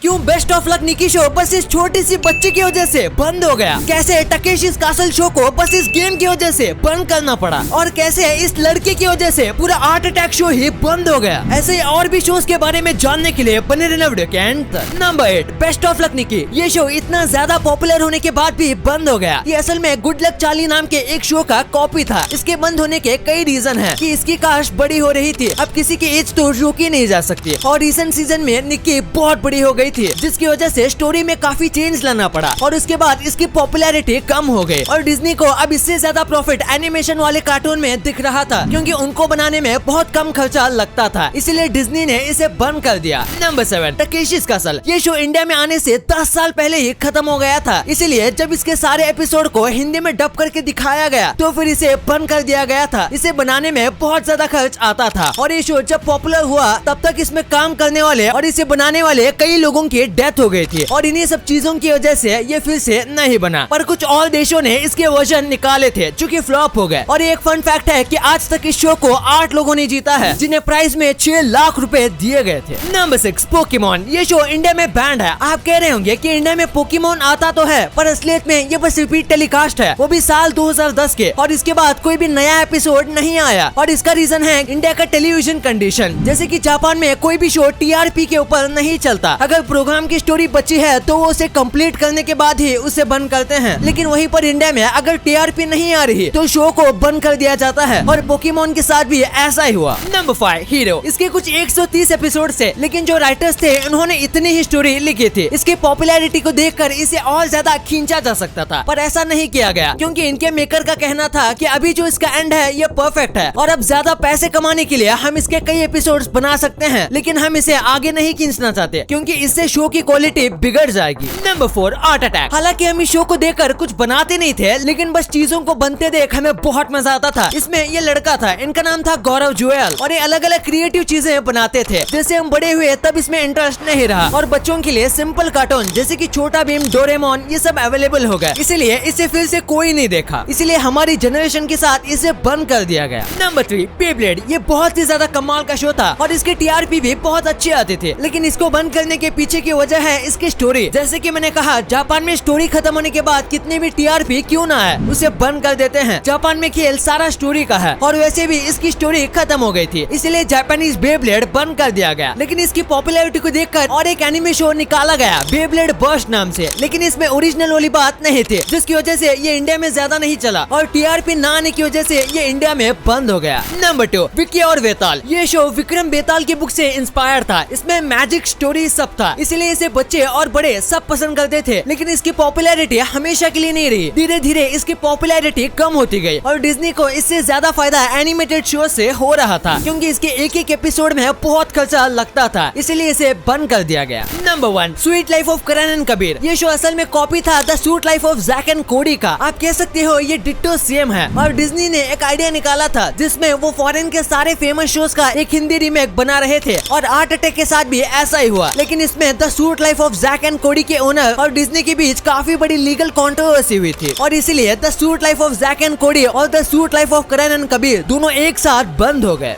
क्यों best of luck Nikki show बस इस छोटी सी बच्चे की वजह से बंद हो गया, कैसे टकेशी's कासल शो को बस इस गेम की वजह से बंद करना पड़ा, और कैसे इस लड़के की वजह से पूरा हार्ट अटैक शो ही बंद हो गया। ऐसे और भी शोज के बारे में जानने के लिए बने रहना वीडियो के एंड तक। नंबर 8 बेस्ट ऑफ लक निकी। ये शो इतना ज्यादा पॉपुलर होने के बाद भी बंद हो गया। ये असल में गुड लक चार्ली नाम के एक शो का कॉपी था। इसके बंद होने के कई रीजन है कि इसकी कास्ट बड़ी हो रही थी, अब किसी की एज तो रोकी नहीं जा सकती, और रिसेंट सीजन में निकी बहुत बड़ी हो गई थी, जिसकी वजह से स्टोरी में काफी चेंज लाना पड़ा, और उसके बाद इसकी पॉपुलैरिटी कम हो गई, और डिज्नी को अब इससे ज्यादा प्रॉफिट एनिमेशन वाले कार्टून में दिख रहा था, क्योंकि उनको बनाने में बहुत कम खर्चा लगता था, इसलिए डिज्नी ने इसे बंद कर दिया। Number 7 Takeshi's castle. ये शो इंडिया में आने से 10 साल पहले ही खत्म हो गया था, इसलिए जब इसके सारे एपिसोड को हिंदी में डब करके दिखाया गया तो फिर इसे बंद कर दिया गया था। इसे बनाने में बहुत ज्यादा खर्च आता था, और ये शो जब पॉपुलर हुआ तब तक इसमें काम करने वाले और इसे बनाने वाले कई लोगों की डेथ हो गई थी, और इन्हीं सब चीजों की वजह से ये फिर से नहीं बना। पर कुछ और देशों ने इसके वर्जन निकाले थे जो कि फ्लॉप हो गए, और एक फन फैक्ट है कि आज तक इस शो को 8 लोगों ने जीता है, जिन्हें प्राइज में 6 लाख रुपए दिए गए थे। Number 6 Pokemon. ये शो इंडिया में बैंड है। आप कह रहे होंगे कि इंडिया में पोकेमॉन आता तो है, पर असलियत में ये बस रिपीट टेलीकास्ट है, वो भी साल 2010 के, और इसके बाद कोई भी नया एपिसोड नहीं आया, और इसका रीजन है इंडिया का टेलीविजन कंडीशन। जैसे कि जापान में कोई भी शो टीआरपी के ऊपर नहीं चलता, अगर प्रोग्राम की स्टोरी बची है तो वो उसे कंप्लीट करने के बाद ही उसे बंद करते हैं, लेकिन वहीं पर इंडिया में अगर टीआरपी नहीं आ रही तो शो को बंद कर दिया जाता है, और पोकेमॉन के साथ भी ऐसा ही हुआ। Number 5 hero. इसके कुछ 130 एपिसोड थे, लेकिन जो राइटर्स थे उन्होंने इतनी ही स्टोरी लिखी थी। इसकी पॉपुलैरिटी को देखकर इसे और ज्यादा खींचा जा सकता था, पर ऐसा नहीं किया गया, क्योंकि इनके मेकर का कहना था कि अभी जो इसका एंड है ये परफेक्ट है, और अब ज्यादा पैसे कमाने के लिए हम इसके कई एपिसोड्स बना सकते हैं, लेकिन हम इसे आगे नहीं खींचना चाहते, क्योंकि इससे शो की क्वालिटी बिगड़ जाएगी। Number 4 heart attack. हालांकि हम इस शो को देखकर कुछ बनाते नहीं थे, लेकिन बस चीजों को बनते देख हमें बहुत मजा आता था। इसमें ये लड़का था, इनका नाम था गौरव जुएल, और ये अलग अलग क्रिएटिव चीजें बनाते थे। जैसे हम बड़े हुए तब इसमें इंटरेस्ट नहीं रहा, और बच्चों के लिए सिंपल कार्टून जैसे कि छोटा भीम, डोरेमोन, ये सब अवेलेबल हो गए, इसलिए इसे फिर से कोई नहीं देखा, इसलिए हमारी जनरेशन के साथ इसे बंद कर दिया गया। Number 3 Beyblade. ये बहुत ही ज्यादा कमाल का शो था, और इसके टीआरपी भी बहुत अच्छे आते थे, लेकिन इसको बंद करने के पीछे की वजह है इसकी स्टोरी। जैसे कि मैंने कहा, जापान में स्टोरी खत्म होने के बाद कितने भी टीआरपी क्यों ना है, उसे बंद कर देते हैं। जापान में खेल सारा स्टोरी का है, और वैसे भी इसकी स्टोरी खत्म हो गई थी, इसलिए जापानीज बेब्लेड बंद कर दिया गया। लेकिन इसकी पॉपुलैरिटी को देखकर और एक एनिमे शो निकाला गया बेब्लेड बर्स्ट नाम से, लेकिन इसमें ओरिजिनल वाली बात नहीं थी, जिसकी वजह से ये इंडिया में ज्यादा नहीं चला, और टीआरपी ना आने की वजह से ये इंडिया में बंद हो गया। नंबर 2 विक्की और वेताल। ये शो विक्रम बेताल की बुक से इंस्पायर था। इसमें मैजिक स्टोरी सब था, इसलिए इसे बच्चे और बड़े सब पसंद करते थे, लेकिन इसकी पॉपुलैरिटी हमेशा के लिए नहीं रही। धीरे धीरे इसकी पॉपुलैरिटी कम होती गई, और डिज्नी को इससे ज्यादा फायदा एनिमेटेड शो से हो रहा था, क्योंकि इसके एक एक एपिसोड में बहुत खर्चा लगता था, इसलिए इसे बंद कर दिया गया। Number 1 sweet life of Karan and Kabir. ये शो असल में कॉपी था the sweet life of Zack and Cody का। आप कह सकते हो ये डिट्टो सेम है, और डिज्नी ने एक आइडिया निकाला था जिसमें वो फॉरेन के सारे फेमस शोज का एक हिंदी रीमेक बना रहे थे, और हार्ट अटैक के साथ भी ऐसा ही हुआ। लेकिन इसमें the sweet life of Zack and Cody के ओनर और डिज्नी के बीच काफी बड़ी लीगल कंट्रोवर्सी हुई थी, और इसीलिए the sweet life of Zack and Cody और the sweet life of Karan and Kabir दोनों एक साथ बंद हो गए।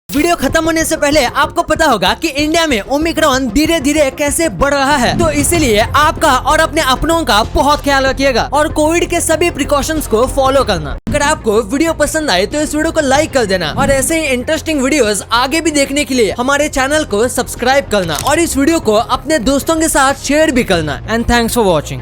वीडियो खत्म होने से पहले आपको पता होगा कि इंडिया में ओमिक्रॉन धीरे धीरे कैसे बढ़ रहा है, तो इसीलिए आपका और अपने अपनों का बहुत ख्याल रखिएगा, और कोविड के सभी प्रिकॉशंस को फॉलो करना। अगर आपको वीडियो पसंद आए तो इस वीडियो को लाइक कर देना, और ऐसे ही इंटरेस्टिंग वीडियोस आगे भी देखने के लिए हमारे चैनल को सब्सक्राइब करना, और इस वीडियो को अपने दोस्तों के साथ शेयर भी करना। And thanks for watching.